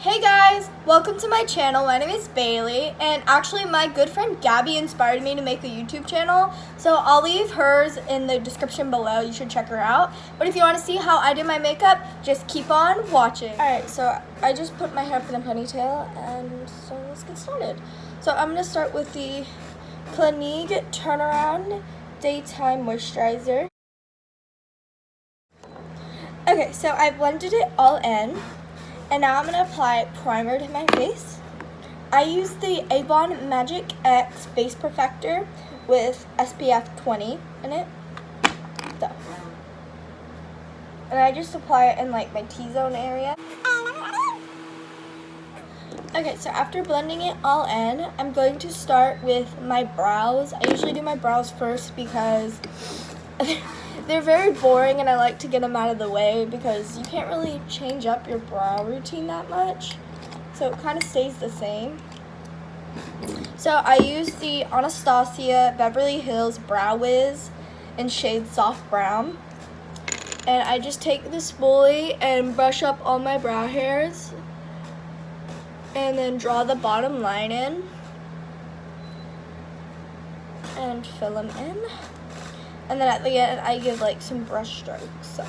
Hey guys, welcome to my channel. My name is Bailey, and actually my good friend Gabby inspired me to make a YouTube channel, so I'll leave hers in the description below. You should check her out. But if you want to see how I did my makeup, just keep on watching. Alright, so I just put my hair up in a ponytail, and so let's get started. So I'm going to start with the Clinique Turnaround Daytime Moisturizer. Okay, so I blended it all in. And now I'm going to apply primer to my face. I use the Avon Magic X Face Perfector with SPF 20 in it. So. And I just apply it in like my T-zone area. Okay, so after blending it all in, I'm going to start with my brows. I usually do my brows first because they're very boring and I like to get them out of the way because you can't really change up your brow routine that much. So it kind of stays the same. So I use the Anastasia Beverly Hills Brow Wiz in shade Soft Brown. And I just take the spoolie and brush up all my brow hairs. And then draw the bottom line in. And fill them in. And then at the end, I give like some brush strokes. So.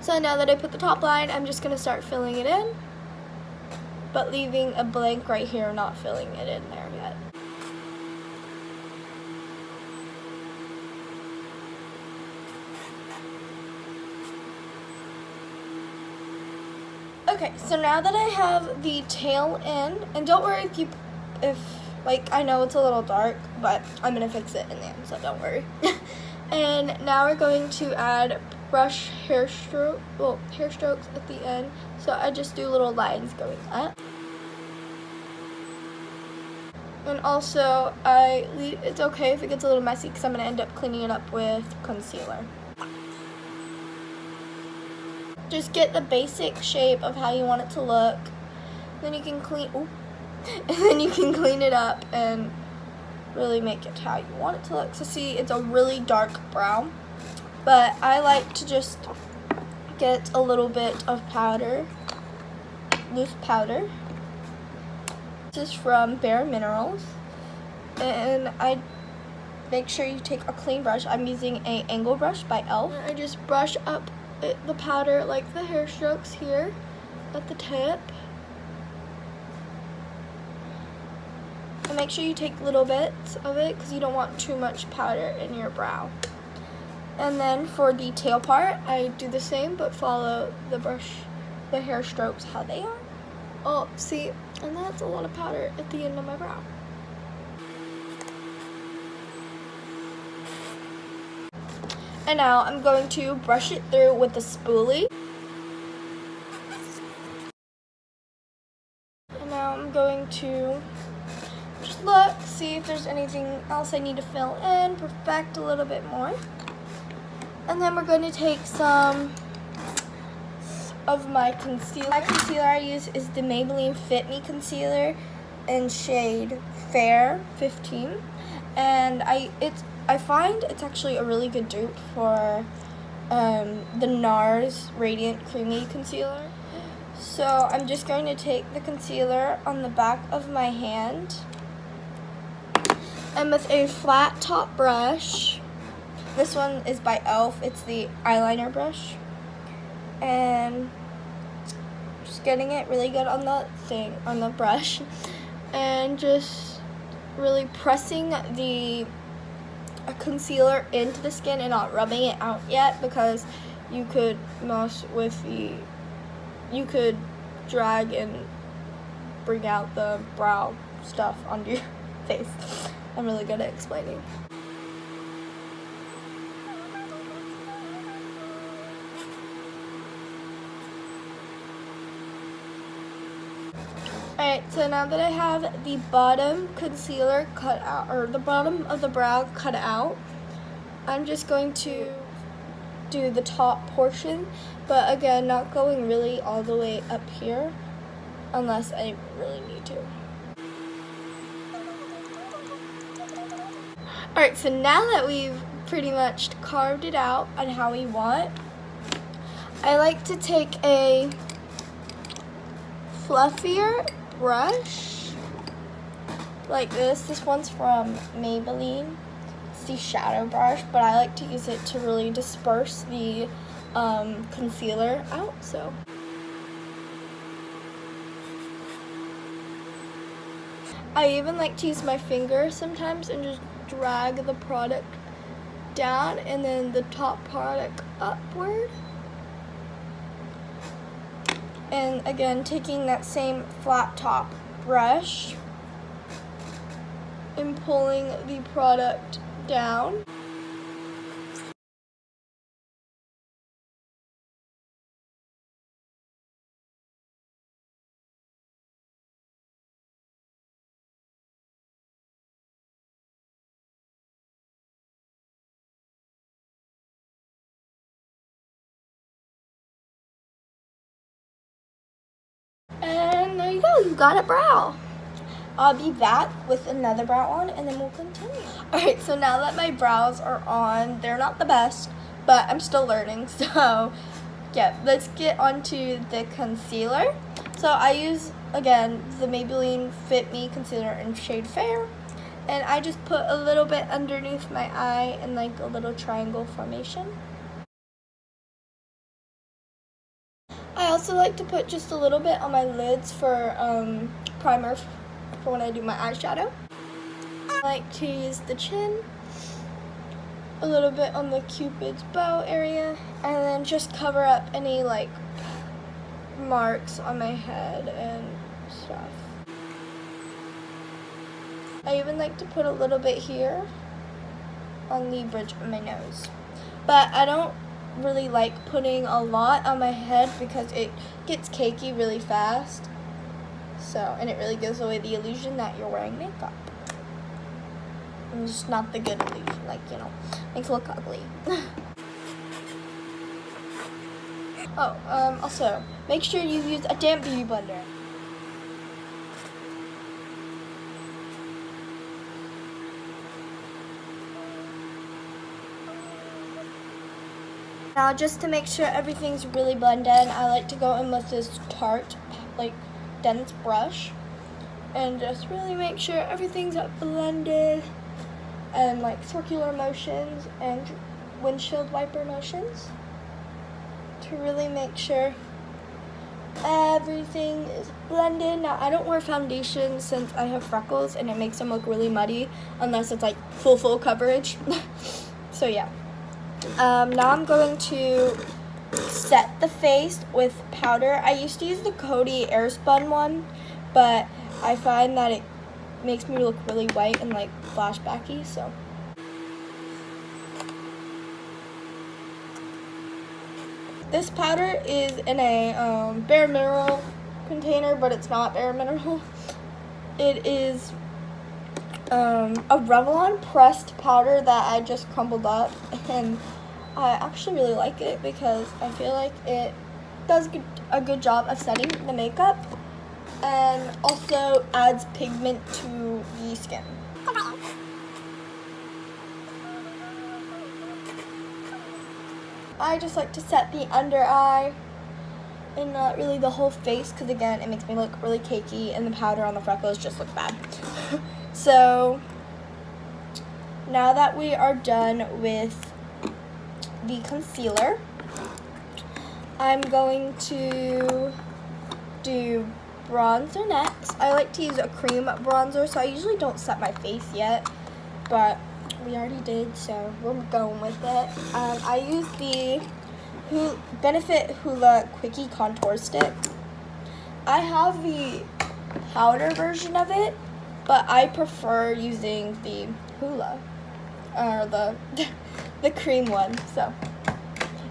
So now that I put the top line, I'm just going to start filling it in, but leaving a blank right here, not filling it in there yet. Okay, so now that I have the tail in, and don't worry if like, I know it's a little dark, but I'm going to fix it in the end, so don't worry. And now we're going to add hair strokes at the end. So I just do little lines going up. And also, it's okay if it gets a little messy because I'm going to end up cleaning it up with concealer. Just get the basic shape of how you want it to look. Then you can clean it up and really make it how you want it to look. So see, it's a really dark brown, but I like to just get a little bit of powder, loose powder. This is from Bare Minerals, and I make sure you take a clean brush. I'm using a angle brush by e.l.f. I just brush up the powder like the hair strokes here at the tip. And make sure you take little bits of it because you don't want too much powder in your brow. And then for the tail part, I do the same but follow the hair strokes how they are. Oh, see, and that's a lot of powder at the end of my brow. And now I'm going to brush it through with the spoolie. And now I'm going to just look, see if there's anything else I need to fill in, perfect a little bit more. And then we're going to take some of my concealer. My concealer I use is the Maybelline Fit Me Concealer in shade Fair 15. And I find it's actually a really good dupe for the NARS Radiant Creamy Concealer. So I'm just going to take the concealer on the back of my hand. And with a flat top brush, this one is by e.l.f., it's the eyeliner brush, and just getting it really good on the brush, and just really pressing the concealer into the skin and not rubbing it out yet, because you could drag and bring out the brow stuff onto your face. I'm really good at explaining. Alright, so now that I have the bottom concealer cut out, or the bottom of the brow cut out, I'm just going to do the top portion, but again, not going really all the way up here, unless I really need to. Alright, so now that we've pretty much carved it out on how we want, I like to take a fluffier brush like this. This one's from Maybelline. It's the shadow brush, but I like to use it to really disperse the concealer out. So I even like to use my finger sometimes and just drag the product down and then the top product upward. And again, taking that same flat top brush and pulling the product down. And there you go, you got a brow. I'll be back with another brow on and then we'll continue. Alright, so now that my brows are on, they're not the best, but I'm still learning. So yeah, let's get onto the concealer. So I use, again, the Maybelline Fit Me Concealer in shade Fair. And I just put a little bit underneath my eye in like a little triangle formation. I also like to put just a little bit on my lids for primer for when I do my eyeshadow. I like to use the chin, a little bit on the Cupid's bow area, and then just cover up any like marks on my head and stuff. I even like to put a little bit here on the bridge of my nose. But I don't really like putting a lot on my head because it gets cakey really fast. So, and it really gives away the illusion that you're wearing makeup. And it's just not the good illusion, like, you know, makes it look ugly. Oh, also, make sure you use a damp beauty blender. Now, just to make sure everything's really blended, I like to go in with this Tarte, like, dense brush and just really make sure everything's blended and like circular motions and windshield wiper motions to really make sure everything is blended. Now, I don't wear foundation since I have freckles and it makes them look really muddy unless it's like full coverage. So yeah. Now I'm going to set the face with powder. I used to use the Coty Airspun one, but I find that it makes me look really white and like flashbacky, so. This powder is in a Bare Mineral container, but it's not Bare Mineral. It is a Revlon pressed powder that I just crumbled up, and I actually really like it because I feel like it does a good job of setting the makeup and also adds pigment to the skin. I just like to set the under eye and not really the whole face because again it makes me look really cakey and the powder on the freckles just look bad. So now that we are done with the concealer, I'm going to do bronzer next. I like to use a cream bronzer, so I usually don't set my face yet, but we already did, so we're going with it. I use the Benefit Hoola Quickie Contour Stick. I have the powder version of it, but I prefer using the Hoola, or the cream one. So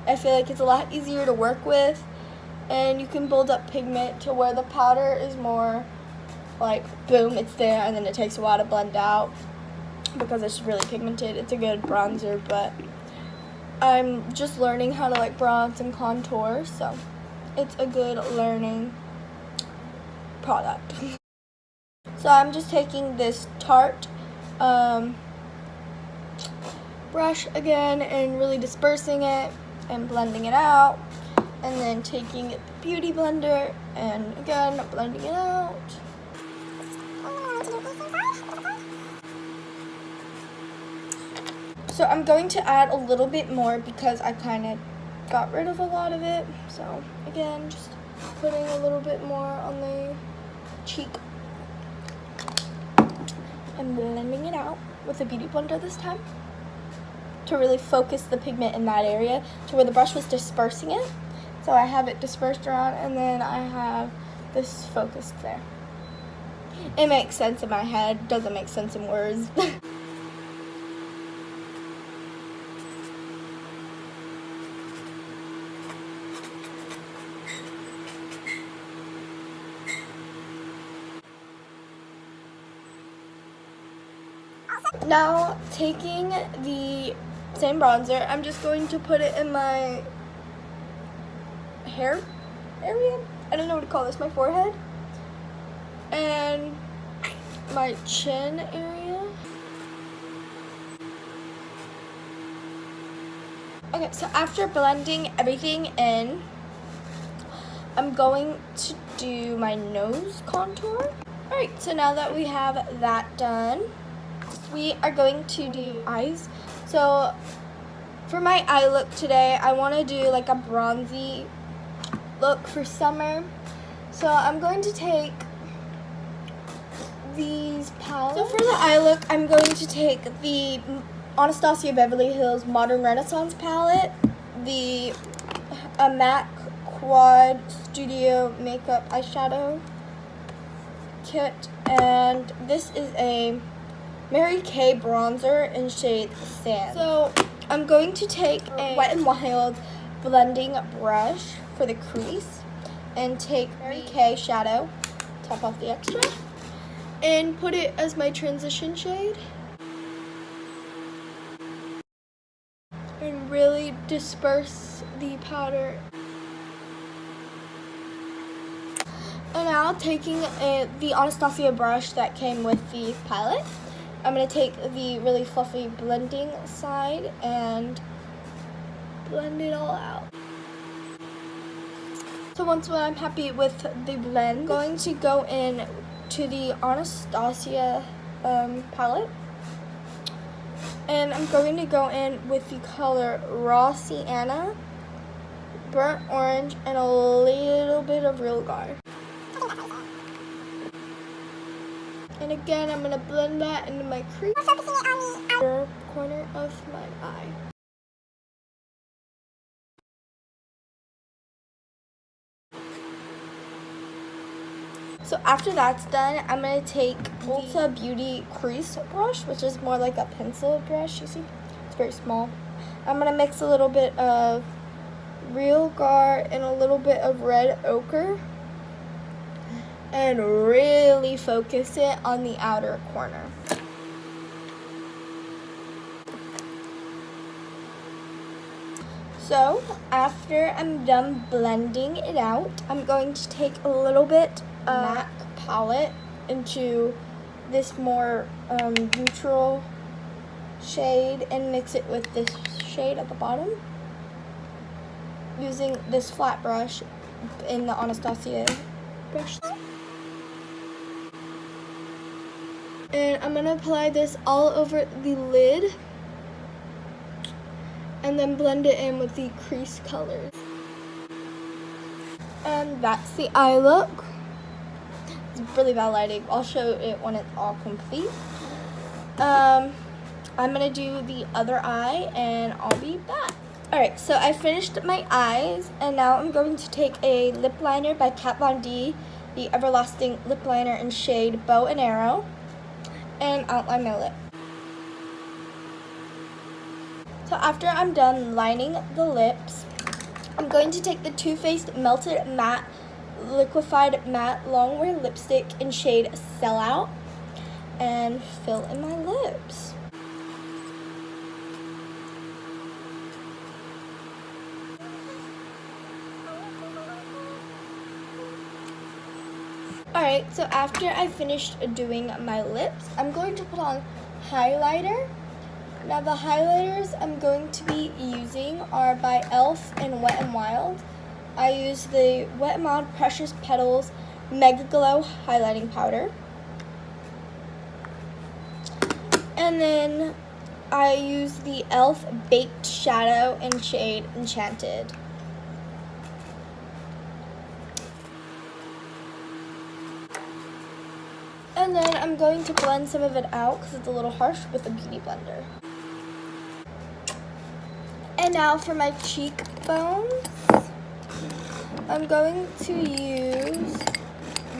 I feel like it's a lot easier to work with, and you can build up pigment to where the powder is more like, boom, it's there, and then it takes a while to blend out because it's really pigmented. It's a good bronzer, but I'm just learning how to like bronze and contour, so it's a good learning product. So I'm just taking this Tarte brush again and really dispersing it and blending it out, and then taking the Beauty Blender and again blending it out. So I'm going to add a little bit more because I kind of got rid of a lot of it. So again, just putting a little bit more on the cheek and blending it out with a Beauty Blender this time to really focus the pigment in that area to where the brush was dispersing it. So I have it dispersed around, and then I have this focused there. It makes sense in my head, doesn't make sense in words. Now, taking the same bronzer, I'm just going to put it in my hair area. I don't know what to call this, my forehead. And my chin area. Okay, so after blending everything in, I'm going to do my nose contour. Alright, so now that we have that done, we are going to do eyes. So for my eye look today, I want to do like a bronzy look for summer. So I'm going to take these palettes. So for the eye look, I'm going to take the Anastasia Beverly Hills Modern Renaissance palette, the MAC Quad Studio Makeup Eyeshadow Kit, and this is a Mary Kay bronzer in shade Sand. So I'm going to take a Wet n Wild blending brush for the crease and take Mary Kay shadow, top off the extra, and put it as my transition shade. And really disperse the powder. And now taking the Anastasia brush that came with the palette, I'm going to take the really fluffy blending side and blend it all out. So once I'm happy with the blend, I'm going to go in to the Anastasia palette. And I'm going to go in with the color Raw Sienna, Burnt Orange, and a little bit of Real Gar. And again, I'm going to blend that into my crease, focusing it on the outer corner of my eye. So after that's done, I'm going to take Ulta Beauty Crease Brush, which is more like a pencil brush, you see? It's very small. I'm going to mix a little bit of Real Gar and a little bit of Red Ochre and really focus it on the outer corner. So after I'm done blending it out, I'm going to take a little bit of MAC palette into this more neutral shade and mix it with this shade at the bottom using this flat brush in the Anastasia brush. And I'm going to apply this all over the lid and then blend it in with the crease colors. And that's the eye look. It's really bad lighting. I'll show it when it's all complete. I'm going to do the other eye and I'll be back. Alright, so I finished my eyes and now I'm going to take a lip liner by Kat Von D the Everlasting Lip Liner in shade Bow and Arrow and outline my lip. So after I'm done lining the lips, I'm going to take the Too Faced Melted Matte Liquefied Matte Longwear Lipstick in shade Sellout and fill in my lips. Alright, so after I finished doing my lips, I'm going to put on highlighter. Now the highlighters I'm going to be using are by e.l.f. and Wet n Wild. I use the Wet n Wild Precious Petals Mega Glow Highlighting Powder. And then I use the e.l.f. Baked Shadow in shade Enchanted. And then I'm going to blend some of it out because it's a little harsh with a beauty blender. And now for my cheekbones, I'm going to use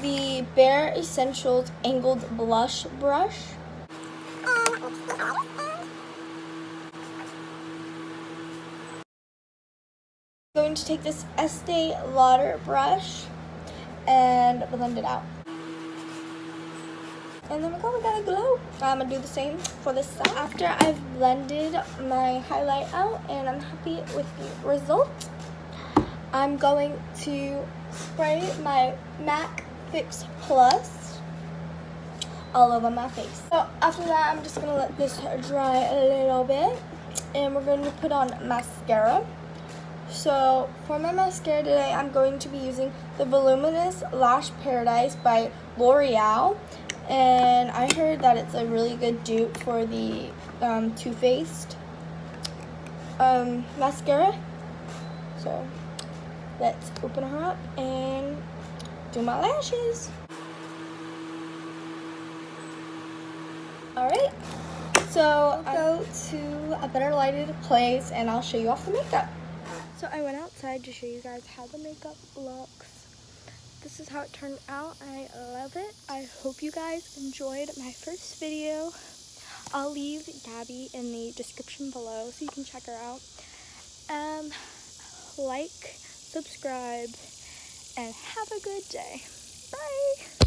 the Bare Essentials Angled Blush Brush. I'm going to take this Estee Lauder brush and blend it out. And then we got a glow. I'm gonna do the same for this side. After I've blended my highlight out and I'm happy with the result, I'm going to spray my MAC Fix Plus all over my face. So after that, I'm just gonna let this dry a little bit, and we're going to put on mascara. So for my mascara today, I'm going to be using the Voluminous Lash Paradise by L'Oreal. And I heard that it's a really good dupe for the Too Faced mascara. So let's open her up and do my lashes. Alright, so I'll go to a better lighted place and I'll show you off the makeup. So I went outside to show you guys how the makeup looks. This is how it turned out. I love it. I hope you guys enjoyed my first video. I'll leave Gabby in the description below so you can check her out. Like, subscribe, and have a good day. Bye!